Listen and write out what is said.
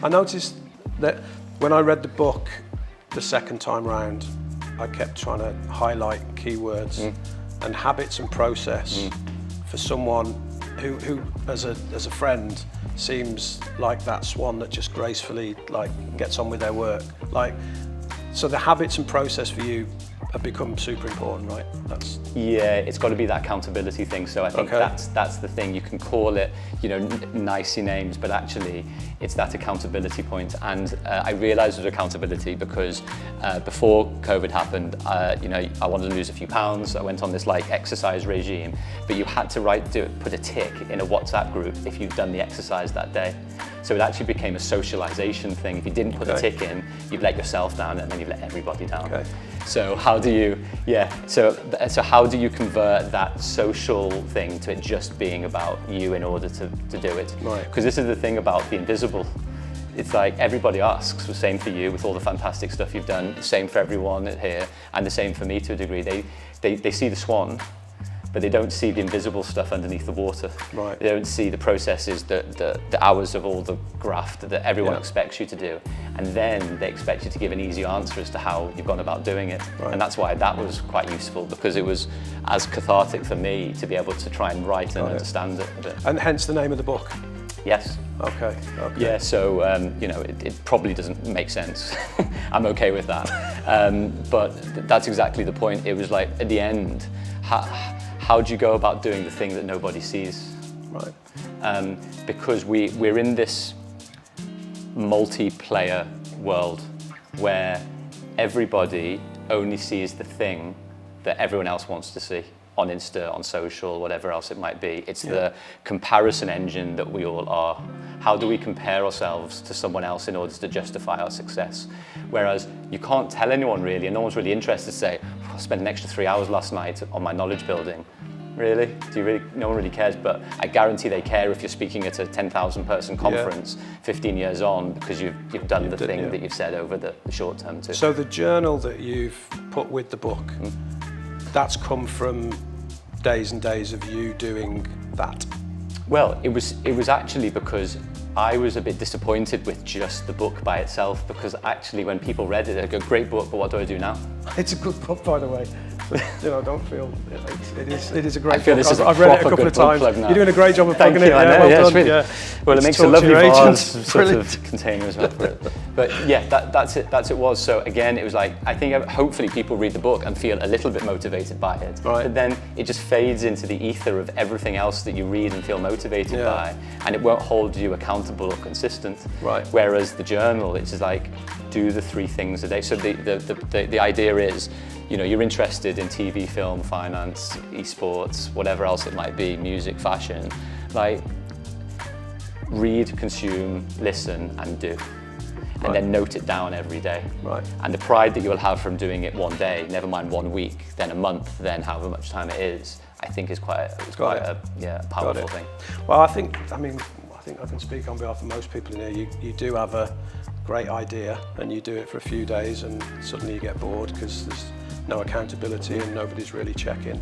I noticed that when I read the book the second time round, I kept trying to highlight keywords and habits and process for someone who as a friend seems like that swan that just gracefully like gets on with their work. Like, so the habits and process for you have become super important, right? Yeah, it's got to be that accountability thing. So I think that's the thing. You can call it, you know, nicey names, but actually it's that accountability point. And I realized it was accountability because before COVID happened, you know, I wanted to lose a few pounds. I went on this like exercise regime, but you had to put a tick in a WhatsApp group if you've done the exercise that day. So it actually became a socialization thing. If you didn't put a tick in, you've let yourself down and then you've let everybody down. So how do you, so how do you convert that social thing to it just being about you in order to do it? Right. Because this is the thing about the invisible. It's like everybody asks, the same for you with all the fantastic stuff you've done, the same for everyone here, and the same for me to a degree. They see the swan, but they don't see the invisible stuff underneath the water. Right. They don't see the processes, the hours of all the graft that everyone expects you to do. And then they expect you to give an easy answer as to how you've gone about doing it. Right. And that's why that was quite useful, because it was as cathartic for me to be able to try and write and understand it a bit. And hence the name of the book? Yes. Okay. Yeah, so, you know, it probably doesn't make sense. I'm okay with that. But that's exactly the point. It was like, at the end, how do you go about doing the thing that nobody sees? Right. Because we're in this multiplayer world where everybody only sees the thing that everyone else wants to see on Insta, on social, whatever else it might be. It's the comparison engine that we all are. How do we compare ourselves to someone else in order to justify our success? Whereas you can't tell anyone really, and no one's really interested to say, I spent an extra 3 hours last night on my knowledge building. Really? No one really cares, but I guarantee they care if you're speaking at a 10,000 person conference 15 years on, because you've done the thing that you've said over the short term too. So the journal that you've put with the book, that's come from days and days of you doing that? Well, it was actually because I was a bit disappointed with just the book by itself, because actually when people read it, they go, great book, but what do I do now? It's a good book, by the way. You know, don't feel it is a great I feel book. this is I've read it a couple of times. You're doing a great job of plugging it. I know, well done. really, well, it makes a lovely vase sort Brilliant. of container as well for it. But yeah, that's it was. So again, it was like, I think hopefully people read the book and feel a little bit motivated by it. Right. But then it just fades into the ether of everything else that you read and feel motivated by, and it won't hold you accountable or consistent. Right. Whereas the journal, it's just like, do the 3 things a day. So the idea is, you know, you're interested in TV, film, finance, esports, whatever else it might be, music, fashion, like read, consume, listen, and do. And then note it down every day. Right. And the pride that you'll have from doing it one day, never mind 1 week, then a month, then however much time it is, I think is quite a powerful thing. Well, I think I can speak on behalf of most people in here. You do have a great idea and you do it for a few days and suddenly you get bored because there's no accountability and nobody's really checking.